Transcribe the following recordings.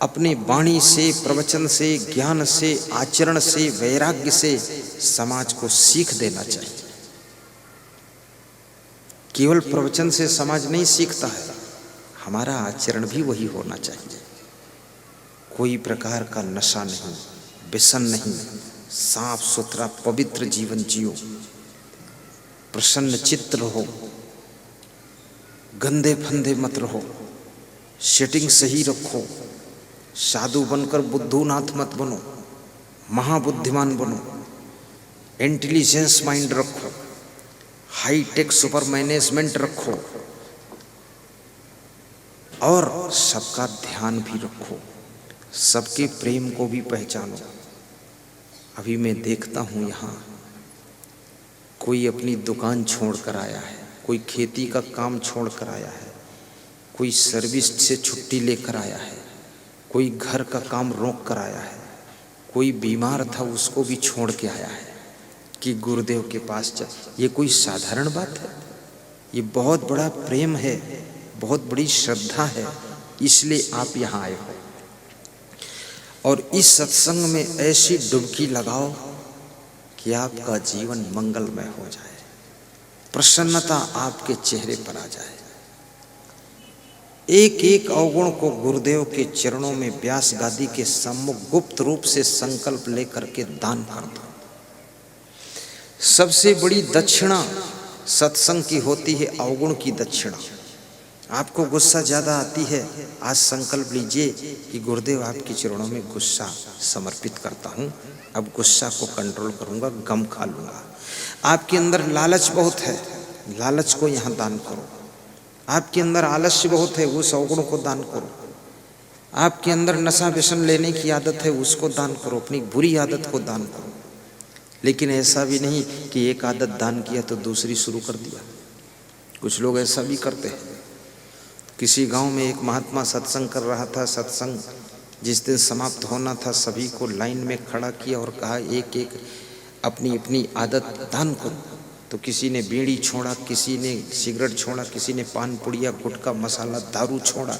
अपनी वाणी से, प्रवचन से, ज्ञान से, आचरण से, वैराग्य से समाज को सीख देना चाहिए। केवल प्रवचन से समाज नहीं सीखता है, हमारा आचरण भी वही होना चाहिए। कोई प्रकार का नशा नहीं, व्यसन नहीं, साफ सुथरा पवित्र जीवन जियो, प्रसन्न चित्त रहो, गंदे फंदे मत रहो, सेटिंग सही रखो, साधु बनकर बुद्धूनाथ मत बनो, महाबुद्धिमान बनो, इंटेलिजेंस माइंड रखो, हाई टेक सुपर मैनेजमेंट रखो और सबका ध्यान भी रखो, सबके प्रेम को भी पहचानो। अभी मैं देखता हूँ यहाँ कोई अपनी दुकान छोड़ कर आया है, कोई खेती का काम छोड़ कर आया है, कोई सर्विस से छुट्टी लेकर आया है, कोई घर का काम रोक कर आया है, कोई बीमार था उसको भी छोड़ के आया है कि गुरुदेव के पास चल। ये कोई साधारण बात है? ये बहुत बड़ा प्रेम है, बहुत बड़ी श्रद्धा है, इसलिए आप यहाँ आए हो। और इस सत्संग में ऐसी डुबकी लगाओ कि आपका जीवन मंगलमय हो जाए, प्रसन्नता आपके चेहरे पर आ जाए। एक एक अवगुण को गुरुदेव के चरणों में व्यास गादी के सम्मुख गुप्त रूप से संकल्प लेकर के दान कर दो। सबसे बड़ी दक्षिणा सत्संग की होती है अवगुण की दक्षिणा। आपको गुस्सा ज्यादा आती है, आज संकल्प लीजिए कि गुरुदेव आपके चरणों में गुस्सा समर्पित करता हूँ, अब गुस्सा को कंट्रोल करूँगा, गम खा लूँगा। आपके अंदर लालच बहुत है, लालच को यहाँ दान करो। आपके अंदर आलस्य बहुत है, उस अवगुण को दान करो। आपके अंदर नशा व्यसन लेने की आदत है, उसको दान करो, अपनी बुरी आदत को दान करो। लेकिन ऐसा भी नहीं कि एक आदत दान किया तो दूसरी शुरू कर दिया। कुछ लोग ऐसा भी करते हैं। किसी गांव में एक महात्मा सत्संग कर रहा था, सत्संग जिस दिन समाप्त होना था सभी को लाइन में खड़ा किया और कहा एक एक अपनी अपनी आदत दान करो। तो किसी ने बीड़ी छोड़ा, किसी ने सिगरेट छोड़ा, किसी ने पान पुड़िया, गुटखा, मसाला, दारू छोड़ा।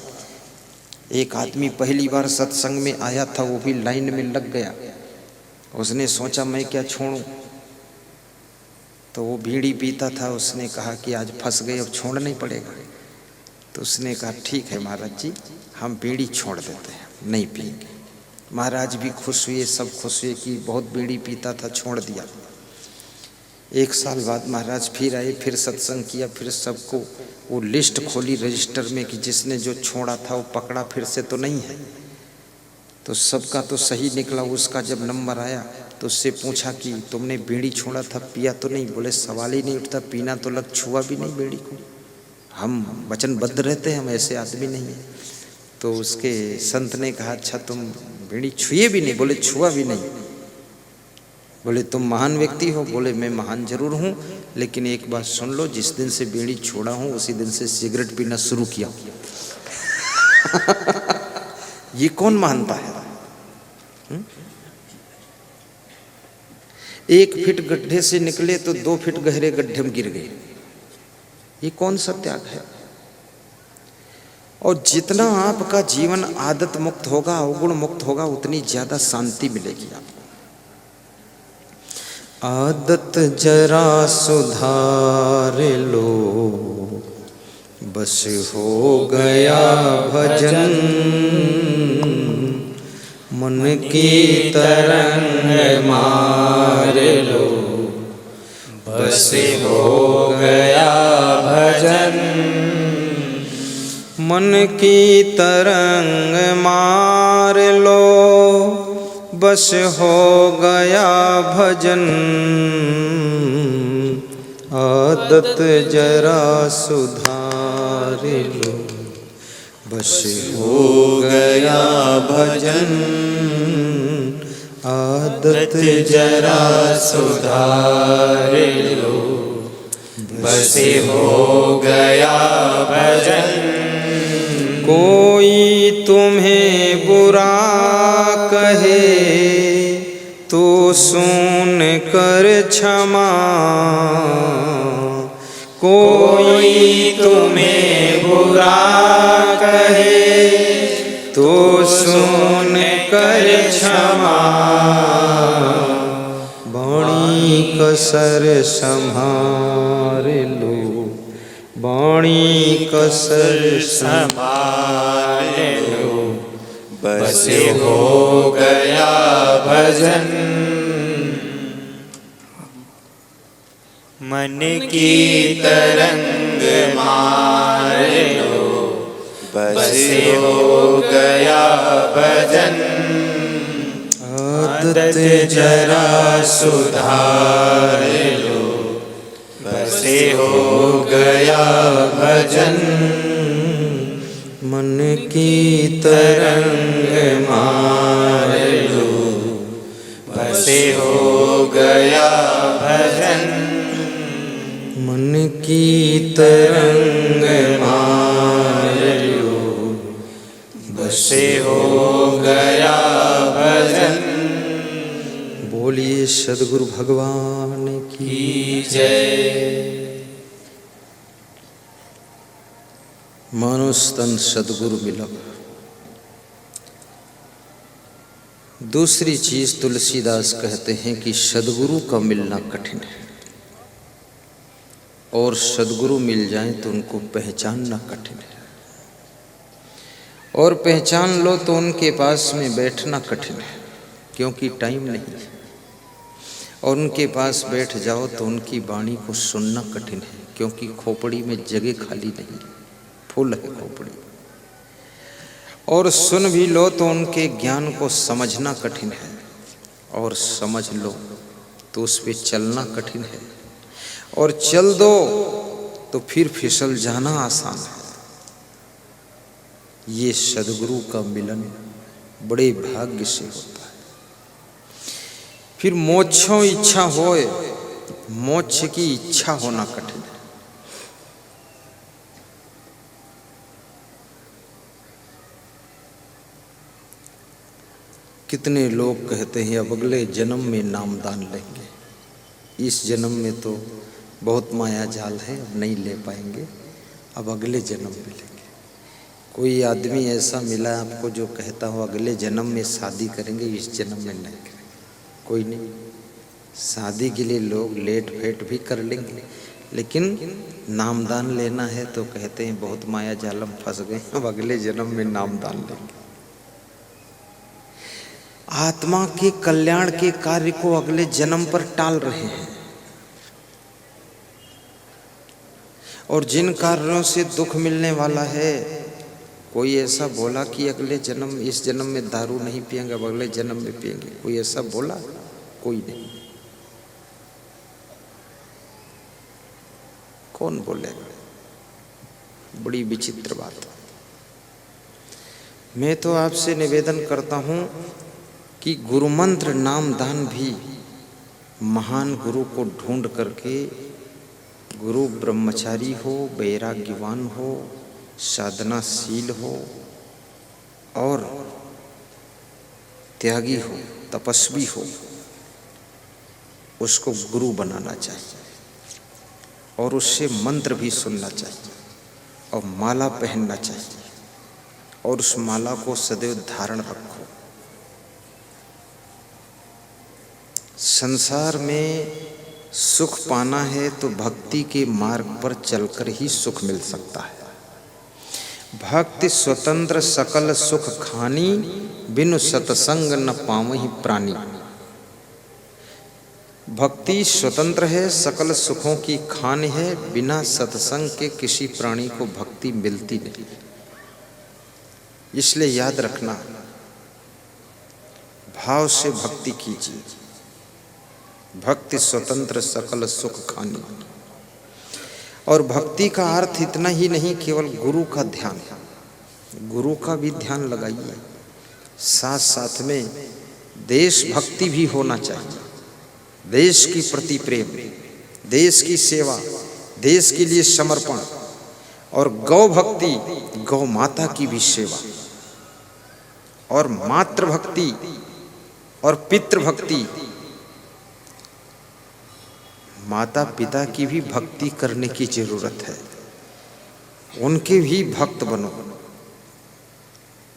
एक आदमी पहली बार सत्संग में आया था, वो भी लाइन में लग गया। उसने सोचा मैं क्या छोड़ूं, तो वो बीड़ी पीता था। उसने कहा कि आज फंस गए, अब छोड़ना ही पड़ेगा। तो उसने कहा ठीक है महाराज जी, हम बीड़ी छोड़ देते हैं, नहीं पिएंगे। महाराज भी खुश हुए, सब खुश हुए कि बहुत बीड़ी पीता था, छोड़ दिया। एक साल बाद महाराज फिर आए, फिर सत्संग किया, फिर सबको वो लिस्ट खोली रजिस्टर में कि जिसने जो छोड़ा था वो पकड़ा, फिर से तो नहीं है। तो सबका तो सही निकला। उसका जब नंबर आया तो उससे पूछा कि तुमने बीड़ी छोड़ा था, पिया तो नहीं? बोले सवाल ही नहीं उठता, पीना तो लग, छुआ भी नहीं बीड़ी को। हम वचनबद्ध रहते हैं, हम ऐसे आदमी नहीं है। तो उसके संत ने कहा अच्छा तुम बीड़ी छुए भी नहीं? बोले छुआ भी नहीं। बोले तुम महान व्यक्ति हो? बोले मैं महान जरूर हूँ, लेकिन एक बात सुन लो, जिस दिन से बीड़ी छोड़ा हूँ उसी दिन से सिगरेट पीना शुरू किया। ये कौन मानता है? एक फीट गड्ढे से निकले तो 2 फीट गहरे गड्ढे में गिर गए। ये कौन सा त्याग है? और जितना आपका जीवन आदत मुक्त होगा, अवगुण मुक्त होगा, उतनी ज्यादा शांति मिलेगी आपको। आदत जरा सुधार लो, बस हो गया भजन, मन की तरंग मार लो, बस हो गया भजन। मन की तरंग मार लो, बस हो गया भजन। आदत जरा सुधार लो, बस हो गया भजन। आदत जरा सुधार लो, बस हो गया भजन। कोई तुम्हें बुरा कहे तो सुन कर क्षमा, कोई तुम्हें बुरा कहे तो सुन कर क्षमा वाणी कसर संभार लो, वाणी कसर संभाल लो। बस हो गया भजन मन की तरंग मार लो। बस हो गया भजन आदत जरा सुधार लो। बस हो गया भजन मन की तरंग मार लो। बस हो गया भजन मन की तरंग मार लो। बस हो गया भजन। बोलिए सद्गुरु भगवान की जय। मानुस्तन सद्गुरु मिलब। दूसरी चीज तुलसीदास कहते हैं कि सद्गुरु का मिलना कठिन है, और सद्गुरु मिल जाएं तो उनको पहचानना कठिन है, और पहचान लो तो उनके पास में बैठना कठिन है, क्योंकि टाइम नहीं है। और उनके पास बैठ जाओ तो उनकी वाणी को सुनना कठिन है, क्योंकि खोपड़ी में जगह खाली नहीं, फुल है खोपड़ी। और सुन भी लो तो उनके ज्ञान को समझना कठिन है, और समझ लो तो उस पे चलना कठिन है, और चल दो तो फिर फिसल जाना आसान है। ये सद्गुरु का मिलन बड़े भाग्य से होता है। फिर मोक्षों इच्छा होए, मोक्ष की इच्छा होना कठिन है। कितने लोग कहते हैं अब अगले जन्म में नामदान लेंगे, इस जन्म में तो बहुत माया जाल है, अब नहीं ले पाएंगे, अब अगले जन्म में लेंगे। कोई आदमी ऐसा मिला आपको जो कहता हो अगले जन्म में शादी करेंगे, इस जन्म में नहीं करेंगे? कोई नहीं। शादी के लिए लोग लेट फेट भी कर लेंगे, लेकिन नामदान लेना है तो कहते हैं बहुत माया जाल में फंस गए, अब अगले जन्म में नामदान लेंगे। आत्मा के कल्याण के कार्य को अगले जन्म पर टाल रहे हैं, और जिन कार्यों से दुख मिलने वाला है, कोई ऐसा बोला कि अगले जन्म, इस जन्म में दारू नहीं पिएंगे, अब अगले जन्म में पिएंगे? कोई ऐसा बोला? कोई नहीं। कौन बोलेगा? बड़ी विचित्र बात। मैं तो आपसे निवेदन करता हूं कि गुरु मंत्र नाम दान भी महान गुरु को ढूंढ करके, गुरु ब्रह्मचारी हो, वैराग्यवान हो, साधनाशील हो और त्यागी हो, तपस्वी हो, उसको गुरु बनाना चाहिए, और उससे मंत्र भी सुनना चाहिए, और माला पहनना चाहिए, और उस माला को सदैव धारण रखो। संसार में सुख पाना है तो भक्ति के मार्ग पर चलकर ही सुख मिल सकता है। भक्ति स्वतंत्र सकल सुख खानी, बिनु सतसंग न पावहि प्राणी। भक्ति स्वतंत्र है, सकल सुखों की खान है, बिना सत्संग के किसी प्राणी को भक्ति मिलती नहीं। इसलिए याद रखना, भाव से भक्ति कीजिए। भक्ति स्वतंत्र सकल सुख खानी। और भक्ति का अर्थ इतना ही नहीं केवल गुरु का ध्यान, गुरु का भी ध्यान लगाइए, साथ साथ में देश भक्ति भी होना चाहिए। देश की प्रति प्रेम, देश की सेवा, देश के लिए समर्पण, और गौ भक्ति, गौ माता की भी सेवा, और मातृ भक्ति और पितृ भक्ति, माता पिता की भी भक्ति करने की जरूरत है। उनके भी भक्त बनो,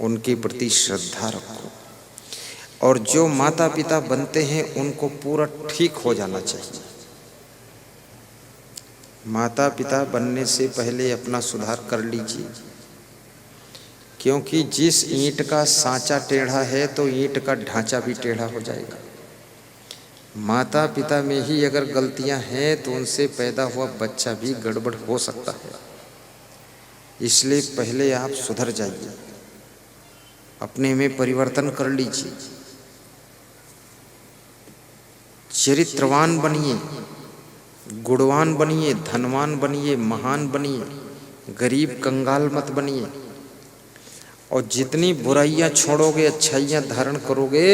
उनके प्रति श्रद्धा रखो। और जो माता पिता बनते हैं उनको पूरा ठीक हो जाना चाहिए। माता पिता बनने से पहले अपना सुधार कर लीजिए, क्योंकि जिस ईंट का सांचा टेढ़ा है तो ईंट का ढांचा भी टेढ़ा हो जाएगा। माता पिता में ही अगर गलतियां हैं तो उनसे पैदा हुआ बच्चा भी गड़बड़ हो सकता है। इसलिए पहले आप सुधर जाइए, अपने में परिवर्तन कर लीजिए, चरित्रवान बनिए, गुणवान बनिए, धनवान बनिए, महान बनिए, गरीब कंगाल मत बनिए। और जितनी बुराइयां छोड़ोगे, अच्छाइयां धारण करोगे,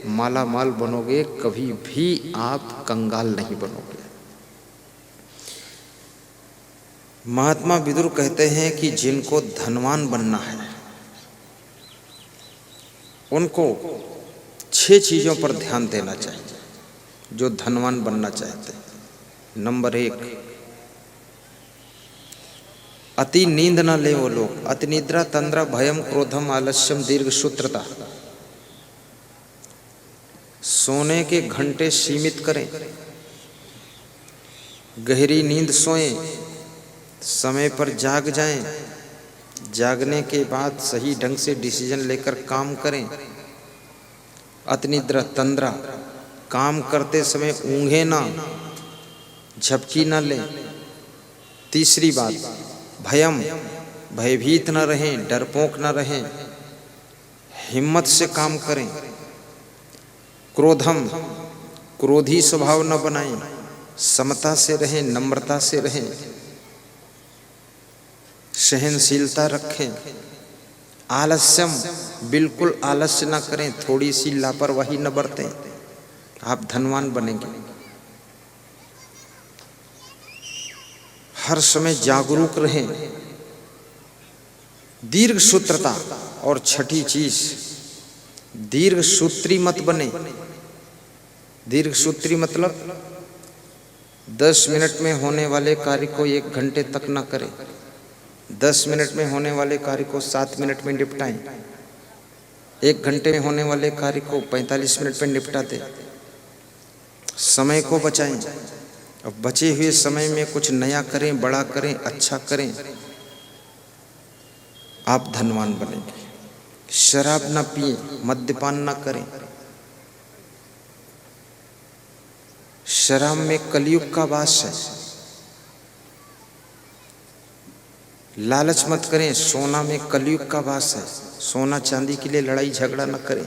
माला माल बनोगे, कभी भी आप कंगाल नहीं बनोगे। महात्मा विदुर कहते हैं कि जिनको धनवान बनना है उनको 6 चीजों पर ध्यान देना चाहिए, जो धनवान बनना चाहते हैं। नंबर 1, अति नींद ना ले वो लोग। अति निद्रा तंद्रा भयम क्रोधम आलस्यम दीर्घ सूत्रता। सोने के घंटे सीमित करें, गहरी नींद सोएं, समय पर जाग जाएं, जागने के बाद सही ढंग से डिसीजन लेकर काम करें। अति निद्रा तंद्रा, काम करते समय ऊँघे ना, झपकी ना लें। तीसरी बात, भयम, भयभीत न रहें, डरपोक न रहें, हिम्मत से काम करें। क्रोधम, क्रोधी स्वभाव न बनाएं, समता से रहें, नम्रता से रहें, सहनशीलता रखें। आलस्यम, बिल्कुल आलस्य न करें, थोड़ी सी लापरवाही न बरतें, आप धनवान बनेंगे। हर समय जागरूक रहें। दीर्घ सूत्रता, और छठी चीज, दीर्घ सूत्री मत बने। दीर्घ सूत्री मतलब 10 मिनट में होने वाले कार्य को 1 घंटे तक न करें, 10 मिनट में होने वाले कार्य को 7 मिनट में निपटाएं, 1 घंटे में होने वाले कार्य को 45 मिनट में निपटा दें। समय को बचाएं, और बचे हुए समय में कुछ नया करें, बड़ा करें, अच्छा करें, आप धनवान बनेंगे। शराब ना पिए, मद्यपान ना करें। शराब में कलयुग का वास है। लालच मत करें, सोना में कलयुग का वास है। सोना चांदी के लिए लड़ाई झगड़ा न करें।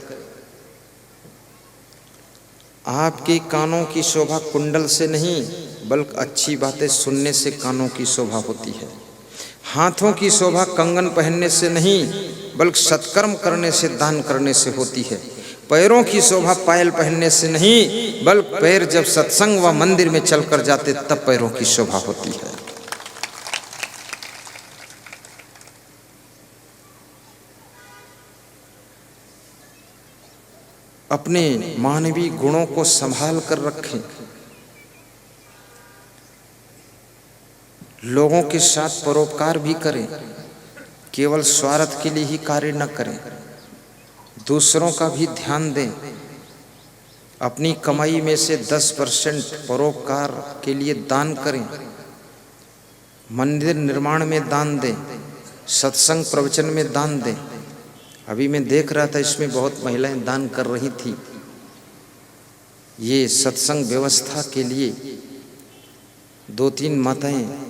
आपके कानों की शोभा कुंडल से नहीं, बल्कि अच्छी बातें सुनने से कानों की शोभा होती है। हाथों की शोभा कंगन पहनने से नहीं, बल्कि सत्कर्म करने से, दान करने से होती है। पैरों की शोभा पायल पहनने से नहीं, बल्कि पैर जब सत्संग व मंदिर में चलकर जाते तब पैरों की शोभा होती है। अपने मानवीय गुणों को संभाल कर रखें। लोगों के साथ परोपकार भी करें, केवल स्वार्थ के लिए ही कार्य न करें। दूसरों का भी ध्यान दें। अपनी कमाई में से 10% परोपकार के लिए दान करें। मंदिर निर्माण में दान दें, सत्संग प्रवचन में दान दें। अभी मैं देख रहा था, इसमें बहुत महिलाएं दान कर रही थी। ये सत्संग व्यवस्था के लिए 2-3 माताएं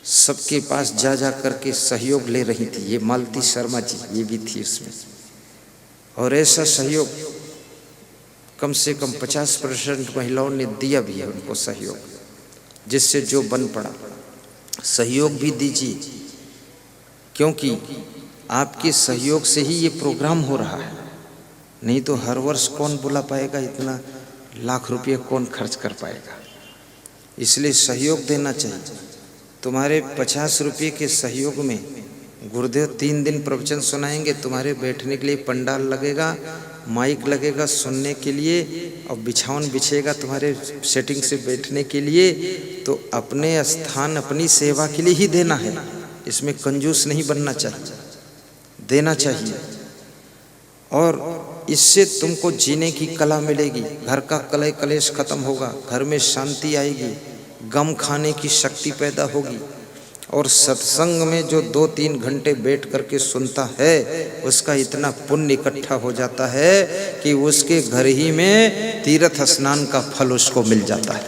सबके पास जा करके सहयोग ले रही थी। ये मालती शर्मा जी, ये भी थी उसमें। और ऐसा सहयोग कम से कम 50% महिलाओं ने दिया भी है उनको सहयोग, जिससे जो बन पड़ा। सहयोग भी दीजिए, क्योंकि आपके सहयोग से ही ये प्रोग्राम हो रहा है। नहीं तो हर वर्ष कौन बुला पाएगा, इतना लाख रुपये कौन खर्च कर पाएगा। इसलिए सहयोग देना चाहिए। तुम्हारे 50 रुपये के सहयोग में गुरुदेव 3 दिन प्रवचन सुनाएंगे। तुम्हारे बैठने के लिए पंडाल लगेगा, माइक लगेगा सुनने के लिए, और बिछावन बिछेगा तुम्हारे सेटिंग से बैठने के लिए। तो अपने स्थान अपनी सेवा के लिए ही देना है, इसमें कंजूस नहीं बनना चाहिए। देना चाहिए और इससे तुमको जीने की कला मिलेगी। घर का कलह कलेश खत्म होगा, घर में शांति आएगी, गम खाने की शक्ति पैदा होगी। और सत्संग में जो 2-3 घंटे बैठ करके सुनता है उसका इतना पुण्य इकट्ठा हो जाता है कि उसके घर ही में तीर्थ स्नान का फल उसको मिल जाता है।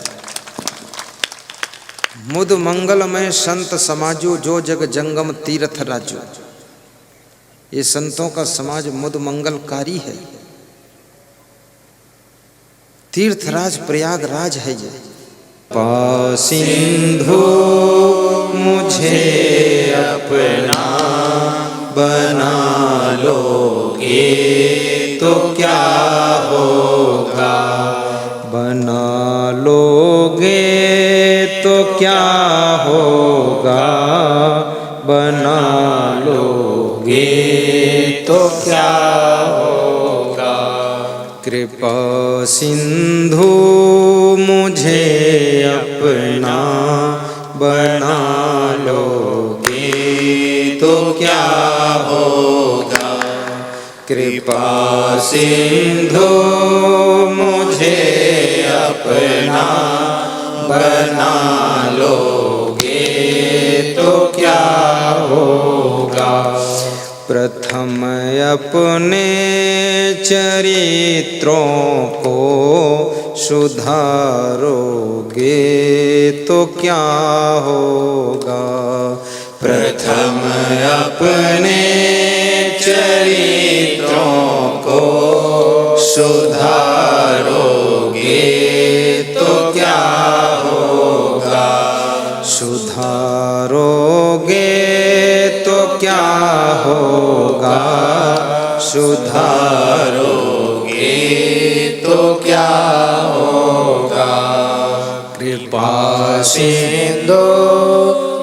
मुद मंगलमय संत समाजो जो जग जंगम तीर्थ राजो। ये संतों का समाज मुद मंगलकारी है, तीर्थराज प्रयागराज है ये। सिंधु मुझे अपना बना लोगे तो क्या होगा, बना लोगे तो क्या होगा, बना लोगे तो क्या होगा। कृपा सिंधु मुझे अपना बना लोगे तो क्या होगा। कृपा सिंधु मुझे अपना बना लोगे तो क्या होगा। प्रथम अपने चरित्रों को सुधारोगे तो क्या होगा। प्रथम अपने चरित्रों को सुधारोगे तो क्या होगा। सुधारोगे तो क्या होगा, सुधारोगे तो क्या होगा। कृपा सिंधु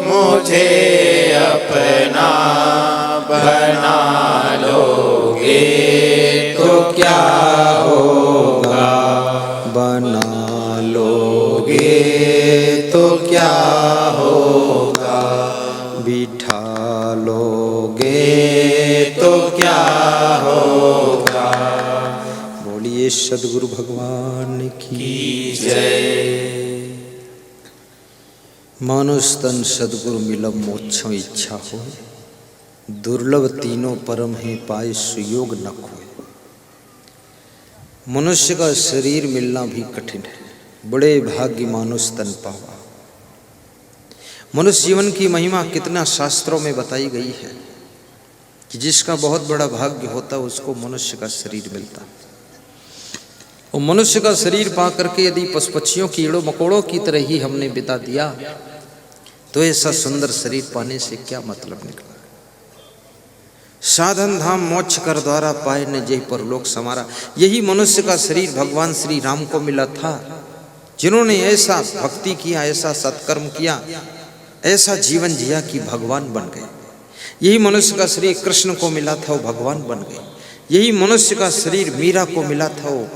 मुझे अपना बना लोगे तो क्या होगा, बना लोगे तो क्या होगा। बिठा लोगे तो क्या होगा। बोलिए सद्गुरु भगवान की जय। मानुष तन सद्गुरु मिलब मोक्षों इच्छा हो, दुर्लभ तीनों परम है पाए सुयोग न खोए। मनुष्य का शरीर मिलना भी कठिन है, बड़े भाग्य मानुष तन पावा। मनुष्य जीवन की महिमा कितना शास्त्रों में बताई गई है कि जिसका बहुत बड़ा भाग्य होता है उसको मनुष्य का शरीर मिलता। और मनुष्य का शरीर पा करके यदि पशु पक्षियों कीड़ों मकोड़ों की तरह ही हमने बिता दिया तो ऐसा सुंदर शरीर पाने से क्या मतलब निकला। साधन धाम मोक्ष कर द्वारा पाए न जय परलोक समारा। यही मनुष्य का शरीर भगवान श्री राम को मिला था, जिन्होंने ऐसा भक्ति किया, ऐसा सत्कर्म किया, ऐसा जीवन जिया कि भगवान बन गए। यही मनुष्य का शरीर कृष्ण को मिला था, वो भगवान बन गए। यही मनुष्य का शरीर मीरा को मिला था, वो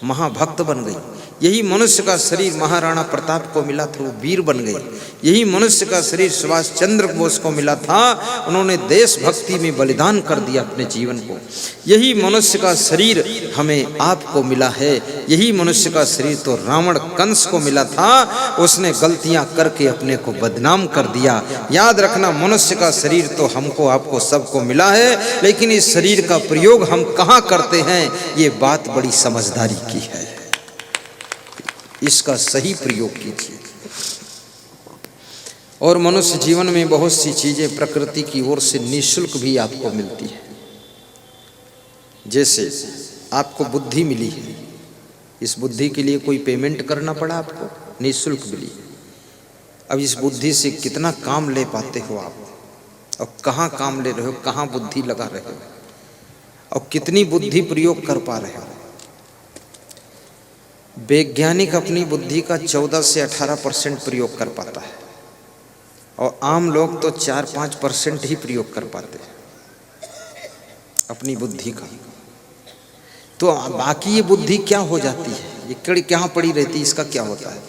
महाभक्त बन गई। यही मनुष्य का शरीर महाराणा प्रताप को मिला था, वो वीर बन गए। यही मनुष्य का शरीर सुभाष चंद्र बोस को मिला था, उन्होंने देशभक्ति में बलिदान कर दिया अपने जीवन को। यही मनुष्य का शरीर हमें आपको मिला है। यही मनुष्य का शरीर तो रावण कंस को मिला था, उसने गलतियां करके अपने को बदनाम कर दिया। याद रखना, मनुष्य का शरीर तो हमको आपको सबको मिला है, लेकिन इस शरीर का प्रयोग हम कहाँ करते हैं ये बात बड़ी समझदारी की है। इसका सही प्रयोग कीजिए। और मनुष्य जीवन में बहुत सी चीजें प्रकृति की ओर से निःशुल्क भी आपको मिलती है। जैसे आपको बुद्धि मिली है, इस बुद्धि के लिए कोई पेमेंट करना पड़ा आपको, निःशुल्क मिली है। अब इस बुद्धि से कितना काम ले पाते हो आप, और कहाँ काम ले रहे हो, कहाँ बुद्धि लगा रहे हो, और कितनी बुद्धि प्रयोग कर पा रहे हो। वैज्ञानिक अपनी बुद्धि का 14 से 18% प्रयोग कर पाता है, और आम लोग तो 4-5% ही प्रयोग कर पाते हैं अपनी बुद्धि का। तो बाकी ये बुद्धि क्या हो जाती है, ये कड़ी कहाँ पड़ी रहती है, इसका क्या होता है।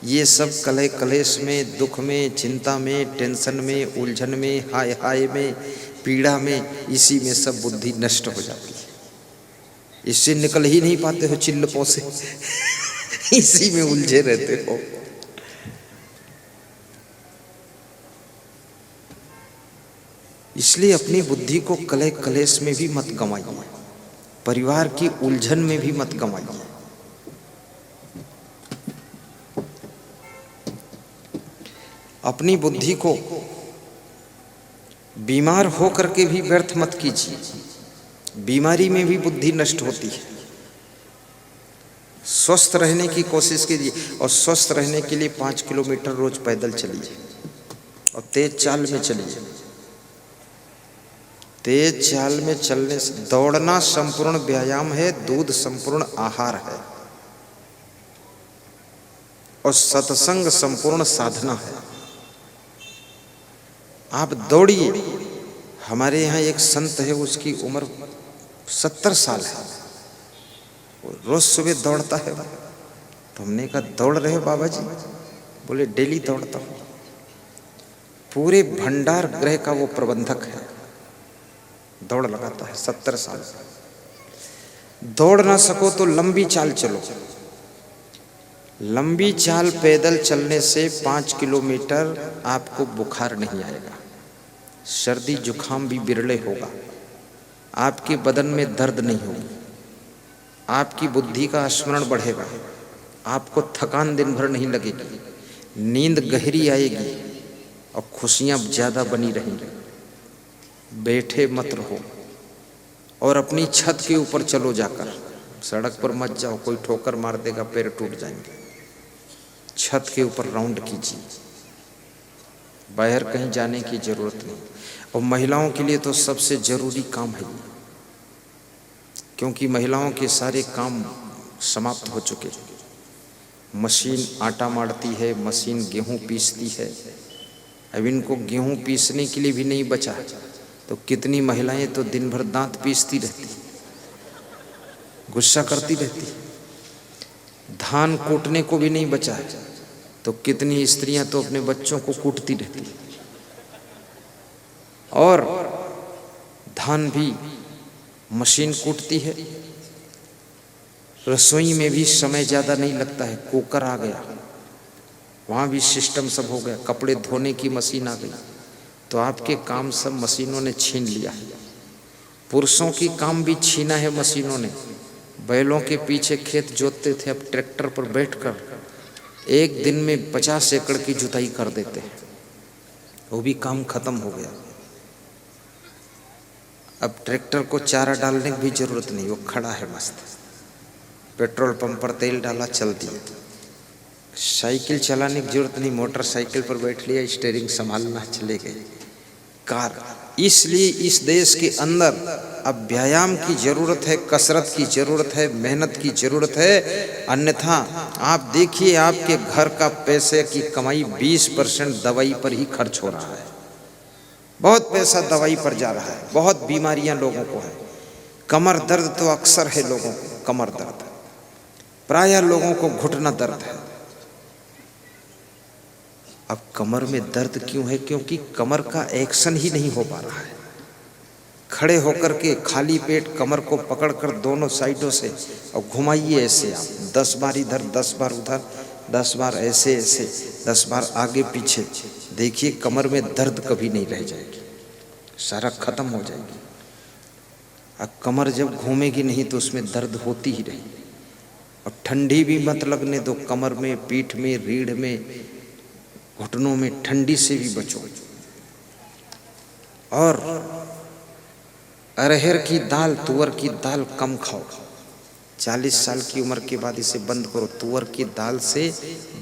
ये सब कलह कलेश में, दुख में, चिंता में, टेंशन में, उलझन में, हाय हाय में, पीड़ा में, इसी में सब बुद्धि नष्ट हो जाती है। इससे निकल ही नहीं पाते हो चिल्लपों से इसी में उलझे रहते हो। इसलिए अपनी बुद्धि को कलह कलेश में भी मत गंवाइए, परिवार की उलझन में भी मत गंवाइए। अपनी बुद्धि को बीमार हो करके भी व्यर्थ मत कीजिए, बीमारी में भी बुद्धि नष्ट होती है। स्वस्थ रहने की कोशिश कीजिए, और स्वस्थ रहने के लिए 5 किलोमीटर रोज पैदल चलिए और तेज चाल में चलिए। तेज चाल में चलने से, दौड़ना संपूर्ण व्यायाम है, दूध संपूर्ण आहार है, और सत्संग संपूर्ण साधना है। आप दौड़िए। हमारे यहाँ एक संत है, उसकी उम्र 70 साल है, वो रोज सुबह दौड़ता है। तो हमने कहा दौड़ रहे हो बाबा जी? बोले डेली दौड़ता हूँ। पूरे भंडार गृह का वो प्रबंधक है, दौड़ लगाता है 70 साल। दौड़ ना सको तो लंबी चाल चलो। लंबी चाल पैदल चलने से 5 किलोमीटर आपको बुखार नहीं आएगा, सर्दी जुखाम भी बिरले होगा, आपके बदन में दर्द नहीं होगी, आपकी बुद्धि का स्मरण बढ़ेगा, आपको थकान दिन भर नहीं लगेगी, नींद गहरी आएगी और खुशियां ज़्यादा बनी रहेंगी। बैठे मत रहो और अपनी छत के ऊपर चलो जाकर, सड़क पर मत जाओ, कोई ठोकर मार देगा, पैर टूट जाएंगे। छत के ऊपर राउंड कीजिए, बाहर कहीं जाने की जरूरत नहीं। और महिलाओं के लिए तो सबसे जरूरी काम है, क्योंकि महिलाओं के सारे काम समाप्त हो चुके। मशीन आटा मारती है, मशीन गेहूं पीसती है, अब इनको गेहूं पीसने के लिए भी नहीं बचा, तो कितनी महिलाएं तो दिन भर दांत पीसती रहती, गुस्सा करती रहती। धान कूटने को भी नहीं बचा, तो कितनी स्त्रियां तो अपने बच्चों को कूटती रहती। और धान भी मशीन कूटती है। रसोई में भी समय ज़्यादा नहीं लगता है, कुकर आ गया, वहाँ भी सिस्टम सब हो गया, कपड़े धोने की मशीन आ गई, तो आपके काम सब मशीनों ने छीन लिया है। पुरुषों की काम भी छीना है मशीनों ने। बैलों के पीछे खेत जोतते थे, अब ट्रैक्टर पर बैठकर एक दिन में 50 एकड़ की जुताई कर देते हैं, वो भी काम खत्म हो गया। अब ट्रैक्टर को चारा डालने की भी जरूरत नहीं, वो खड़ा है मस्त, पेट्रोल पंप पर तेल डाला, चल दिया। साइकिल चलाने की जरूरत नहीं, मोटरसाइकिल पर बैठ लिया, स्टीयरिंग संभालना, चले गए। कार। इसलिए इस देश के अंदर अब व्यायाम की जरूरत है, कसरत की जरूरत है, मेहनत की जरूरत है। अन्यथा आप देखिए, आपके घर का पैसे की कमाई 20% दवाई पर ही खर्च हो रहा है। बहुत पैसा दवाई पर जा रहा है, बहुत बीमारियां लोगों को है। कमर दर्द तो अक्सर है लोगों को, कमर दर्द, प्रायः लोगों को घुटना दर्द है। अब कमर में दर्द क्यों है? क्योंकि कमर का एक्शन ही नहीं हो पा रहा है। खड़े होकर के खाली पेट कमर को पकड़कर दोनों साइडों से और घुमाइए ऐसे, आप 10 बार इधर, 10 बार उधर, 10 बार ऐसे ऐसे, 10 बार आगे पीछे, देखिए कमर में दर्द कभी नहीं रह जाएगी, सारा खत्म हो जाएगी। अब कमर जब घूमेगी नहीं तो उसमें दर्द होती ही रही। और ठंडी भी मत लगने दो, कमर में, पीठ में, रीढ़ में, घुटनों में ठंडी से भी बचो। और अरहर की दाल, तुअर की दाल कम खाओ। 40 साल की उम्र के बाद इसे बंद करो। तुअर की दाल से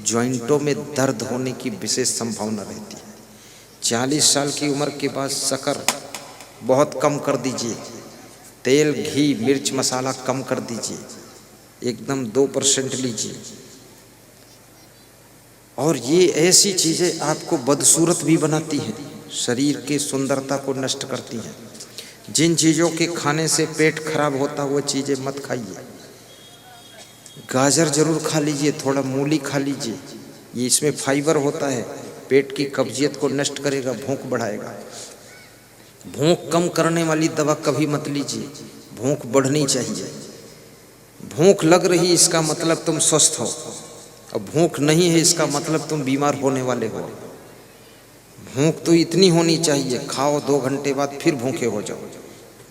जॉइंटों में दर्द होने की विशेष संभावना रहती है। 40 साल की उम्र के बाद शक्कर बहुत कम कर दीजिए, तेल, घी, मिर्च, मसाला कम कर दीजिए, एकदम 2% लीजिए। और ये ऐसी चीज़ें आपको बदसूरत भी बनाती हैं, शरीर की सुंदरता को नष्ट करती हैं। जिन चीज़ों के खाने से पेट खराब होता वो चीज़ें मत खाइए। गाजर जरूर खा लीजिए, थोड़ा मूली खा लीजिए, ये इसमें फाइबर होता है, पेट की कब्जियत को नष्ट करेगा, भूख बढ़ाएगा। भूख कम करने वाली दवा कभी मत लीजिए, भूख बढ़नी चाहिए। भूख लग रही इसका मतलब तुम स्वस्थ हो, और भूख नहीं है इसका मतलब तुम बीमार होने वाले हो। भूख तो इतनी होनी चाहिए, खाओ 2 घंटे बाद फिर भूखे हो जाओ।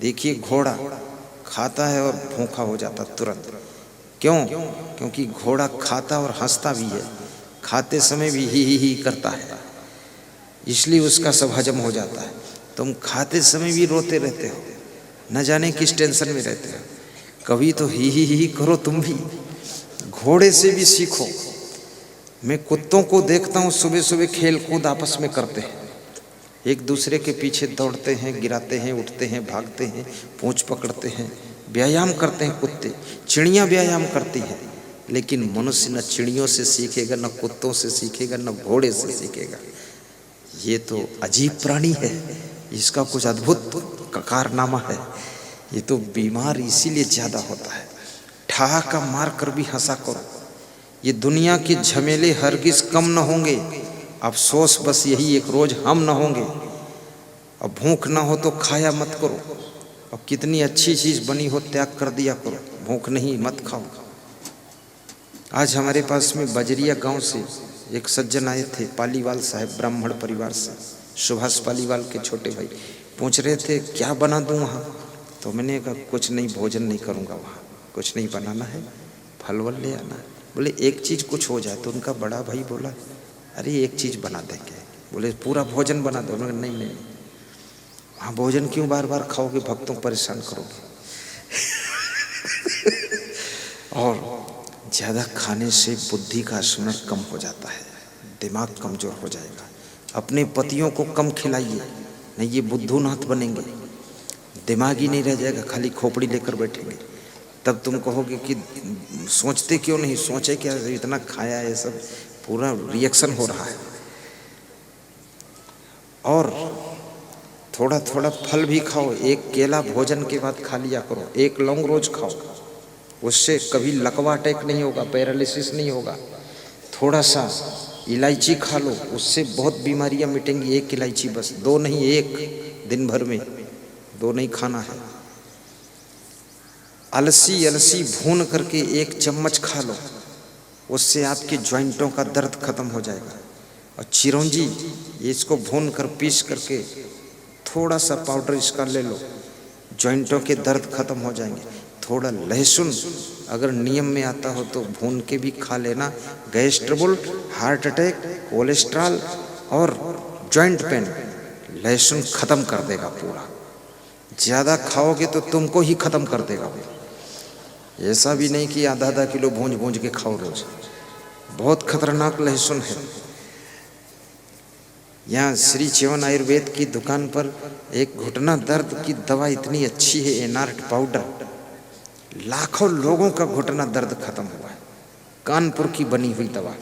देखिए घोड़ा खाता है और भूखा हो जाता तुरंत। क्यों? क्योंकि घोड़ा खाता और हंसता भी है, खाते समय भी ही करता है, इसलिए उसका सब हजम हो जाता है। तुम खाते समय भी रोते रहते हो, न जाने किस टेंशन में रहते हो। कभी तो ही करो तुम भी, घोड़े से भी सीखो। मैं कुत्तों को देखता हूँ सुबह सुबह खेल कूद आपस में करते हैं, एक दूसरे के पीछे दौड़ते हैं, गिराते हैं, उठते हैं, भागते हैं, पूंछ पकड़ते हैं, व्यायाम करते हैं। कुत्ते, चिड़ियाँ व्यायाम करती हैं, लेकिन मनुष्य न चिड़ियों से सीखेगा, न कुत्तों से सीखेगा, न घोड़े से सीखेगा। ये तो अजीब प्राणी है, इसका कुछ अद्भुत कारनामा है। ये तो बीमार इसीलिए ज़्यादा होता है। ठहाका मार कर भी हंसा करो। ये दुनिया के झमेले हरगिज कम न होंगे, अफसोस बस यही एक रोज हम न होंगे। अब भूख ना हो तो खाया मत करो, और कितनी अच्छी चीज़ बनी हो त्याग कर दिया करो। भूख नहीं मत खाओ। आज हमारे पास में बजरिया गांव से एक सज्जन आए थे, पालीवाल साहब, ब्राह्मण परिवार से, सुभाष पालीवाल के छोटे भाई। पूछ रहे थे क्या बना दूं वहाँ? तो मैंने कहा कुछ नहीं, भोजन नहीं करूँगा वहाँ, कुछ नहीं बनाना है, फल वल ले आना। बोले एक चीज़ कुछ हो जाए। तो उनका बड़ा भाई बोला अरे एक चीज़ बना देंगे। बोले पूरा भोजन बना दो। उन्होंने नहीं नहीं, वहाँ भोजन क्यों बार बार खाओगे, भक्तों परेशान करोगे। और ज़्यादा खाने से बुद्धि का स्मरण कम हो जाता है, दिमाग कमज़ोर हो जाएगा। अपने पतियों को कम खिलाइए, नहीं ये बुद्धूनाथ बनेंगे, दिमाग ही नहीं रह जाएगा, खाली खोपड़ी लेकर बैठेंगे। तब तुम कहोगे कि सोचते क्यों नहीं, सोचे क्या, इतना खाया है, सब पूरा रिएक्शन हो रहा है। और थोड़ा थोड़ा फल भी खाओ, एक केला भोजन के बाद खा लिया करो, एक लौंग रोज खाओ, उससे कभी लकवा अटैक नहीं होगा, पैरालिसिस नहीं होगा। थोड़ा सा इलायची खा लो, उससे बहुत बीमारियां मिटेंगी। एक इलायची बस, 2 नहीं, 1 दिन भर में 2 नहीं खाना है। अलसी भून करके 1 चम्मच खा लो, उससे आपके जॉइंटों का दर्द खत्म हो जाएगा। और चिरौंजी, इसको भून कर पीस करके थोड़ा सा पाउडर इसका ले लो, जॉइंटों के दर्द खत्म हो जाएंगे। थोड़ा लहसुन अगर नियम में आता हो तो भून के भी खा लेना। Gas trouble, heart attack, cholesterol और जॉइंट पेन लहसुन खत्म कर देगा पूरा। ज़्यादा खाओगे तो तुमको ही खत्म कर देगा। ऐसा भी नहीं कि आधा किलो भूंज के खाओ रोज, बहुत खतरनाक लहसुन है। यहाँ श्री च्यवन आयुर्वेद की दुकान पर एक घुटना दर्द की दवा इतनी अच्छी है, एनार्ट पाउडर, लाखों लोगों का घुटना दर्द खत्म हुआ है, कानपुर की बनी हुई दवा।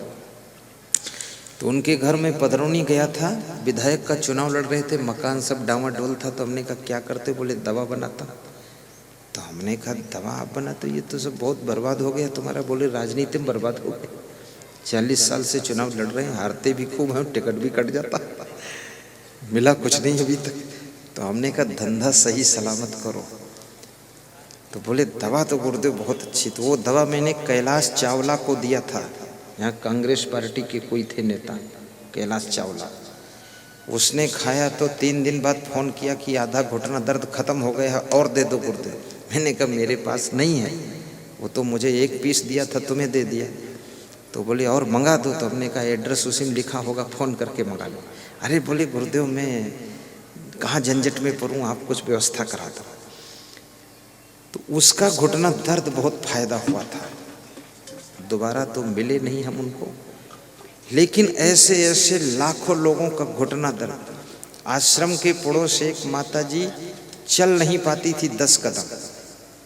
तो उनके घर में पदरौनी गया था, विधायक का चुनाव लड़ रहे थे, मकान सब डावाडोल था। तो हमने कहा क्या करते? बोले दवा बनाता। तो हमने कहा दवा आप बनाते, ये तो सब बहुत बर्बाद हो गया तुम्हारा। बोले राजनीति में बर्बाद हो गए, 40 साल से चुनाव लड़ रहे हैं, हारते भी खूब हैं, टिकट भी कट जाता, मिला कुछ नहीं अभी तक। तो हमने कहा धंधा सही सलामत करो। तो बोले दवा तो गुरुदेव बहुत अच्छी। तो वो दवा मैंने कैलाश चावला को दिया था, यहाँ कांग्रेस पार्टी के कोई थे नेता, कैलाश चावला। उसने खाया तो 3 दिन बाद फ़ोन किया कि आधा घुटना दर्द खत्म हो गया है, और दे दो गुरुदेव। मैंने कहा मेरे पास नहीं है, वो तो मुझे 1 पीस दिया था, तुम्हें दे दिया। तो बोले और मंगा दो। तो हमने कहा एड्रेस उसी में लिखा होगा, फ़ोन करके मंगा लो। अरे बोले गुरुदेव मैं कहाँ झंझट में पड़ूँ, आप कुछ व्यवस्था करा दो। तो उसका घुटना दर्द बहुत फायदा हुआ था। दोबारा तो मिले नहीं हम उनको, लेकिन ऐसे ऐसे लाखों लोगों का घुटना दर्द। आश्रम के पड़ोस एक माताजी चल नहीं पाती थी 10 कदम,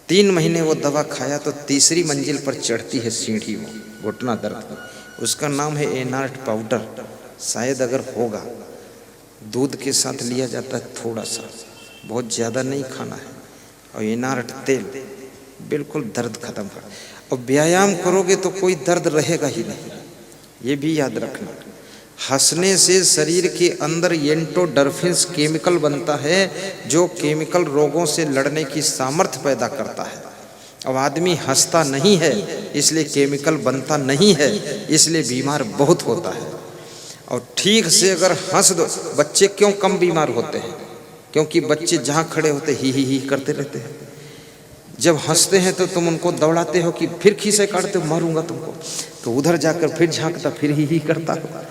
3 महीने वो दवा खाया तो 3री मंजिल पर चढ़ती है सीढ़ी वो घुटना दर्द। उसका नाम है एनार्ट पाउडर। शायद अगर होगा, दूध के साथ लिया जाता है थोड़ा सा, बहुत ज़्यादा नहीं खाना है। और एनार्ट तेल बिल्कुल दर्द खत्म कर। और व्यायाम करोगे तो कोई दर्द रहेगा ही नहीं, ये भी याद रखना। हंसने से शरीर के अंदर एंडोर्फिन्स केमिकल बनता है, जो केमिकल रोगों से लड़ने की सामर्थ्य पैदा करता है। अब आदमी हंसता नहीं है इसलिए केमिकल बनता नहीं है, इसलिए बीमार बहुत होता है। और ठीक से अगर हंस दो, बच्चे क्यों कम बीमार होते हैं? क्योंकि बच्चे जहाँ खड़े होते ही करते रहते हैं। जब हंसते हैं तो तुम उनको दौड़ाते हो कि फिर खीसे काटते हो, मारूंगा तुमको, तो उधर जाकर फिर झांकता, फिर ही करता हो।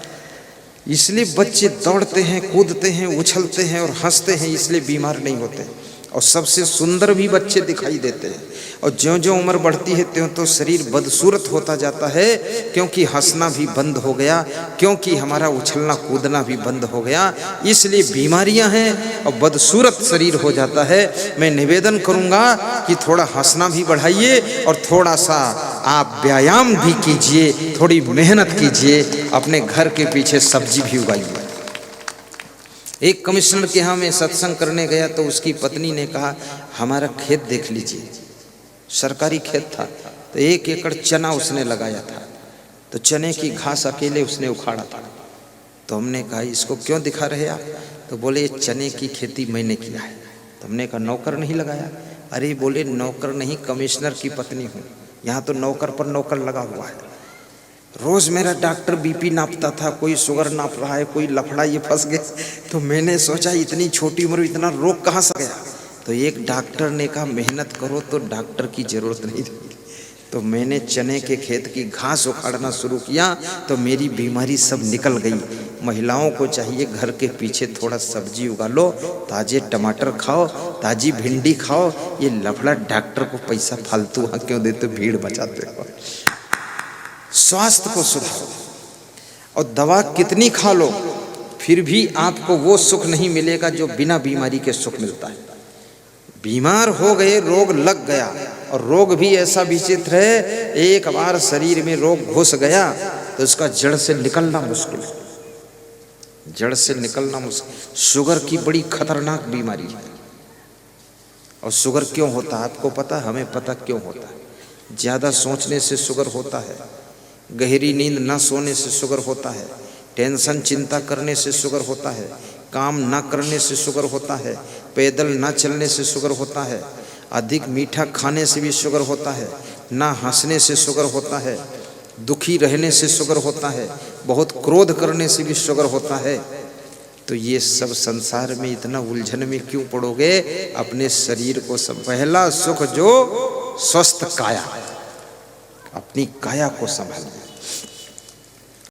इसलिए बच्चे दौड़ते हैं, कूदते हैं, उछलते हैं और हंसते हैं, इसलिए बीमार नहीं होते। और सबसे सुंदर भी बच्चे दिखाई देते हैं। और ज्यों ज्यों उम्र बढ़ती है त्यों तो शरीर बदसूरत होता जाता है, क्योंकि हंसना भी बंद हो गया, क्योंकि हमारा उछलना कूदना भी बंद हो गया, इसलिए बीमारियां हैं और बदसूरत शरीर हो जाता है। मैं निवेदन करूंगा कि थोड़ा हंसना भी बढ़ाइए और थोड़ा सा आप व्यायाम भी कीजिए, थोड़ी मेहनत कीजिए, अपने घर के पीछे सब्जी भी उगाइए। एक कमिश्नर के यहाँ मैं सत्संग करने गया तो उसकी पत्नी ने कहा, हमारा खेत देख लीजिए। सरकारी खेत था, तो 1 एकड़ चना उसने लगाया था, तो चने की घास अकेले उसने उखाड़ा था। तो हमने कहा, इसको क्यों दिखा रहे आप? तो बोले, ये चने की खेती मैंने किया है। तो हमने कहा, नौकर नहीं लगाया? अरे बोले, नौकर नहीं, कमिश्नर की पत्नी हूँ, यहाँ तो नौकर पर नौकर लगा हुआ है। रोज़ मेरा डॉक्टर बीपी नापता था, कोई शुगर नाप रहा है, कोई लफड़ा, ये फंस गए। तो मैंने सोचा इतनी छोटी उम्र में इतना रोग कहाँ से गया? तो एक डॉक्टर ने कहा, मेहनत करो तो डॉक्टर की ज़रूरत नहीं रहेगी। तो मैंने चने के खेत की घास उखाड़ना शुरू किया तो मेरी बीमारी सब निकल गई। महिलाओं को चाहिए घर के पीछे थोड़ा सब्जी उगा लो, ताजे टमाटर खाओ, ताजी भिंडी खाओ। ये लफड़ा डॉक्टर को पैसा फालतू वहाँ क्यों देते, भीड़ बचाते हो। स्वास्थ्य को सुधारो। और दवा कितनी खा लो फिर भी आपको वो सुख नहीं मिलेगा जो बिना बीमारी के सुख मिलता है। बीमार हो गए, रोग लग गया, और रोग भी ऐसा विचित्र है, एक बार शरीर में रोग घुस गया तो उसका जड़ से निकलना मुश्किल है, जड़ से निकलना मुश्किल। शुगर की बड़ी खतरनाक बीमारी है। और शुगर क्यों होता है आपको पता? हमें पता क्यों होता है। ज़्यादा सोचने से शुगर होता है, गहरी नींद न सोने से शुगर होता है, टेंशन चिंता करने से शुगर होता है, काम न करने से शुगर होता है, पैदल न चलने से शुगर होता है, अधिक मीठा खाने से भी शुगर होता है, ना हंसने से शुगर होता है, दुखी रहने से शुगर होता है, बहुत क्रोध करने से भी शुगर होता है। तो ये सब संसार में इतना उलझन में क्यों पड़ोगे? अपने शरीर को पहला सुख जो स्वस्थ काया, अपनी काया को संभालो।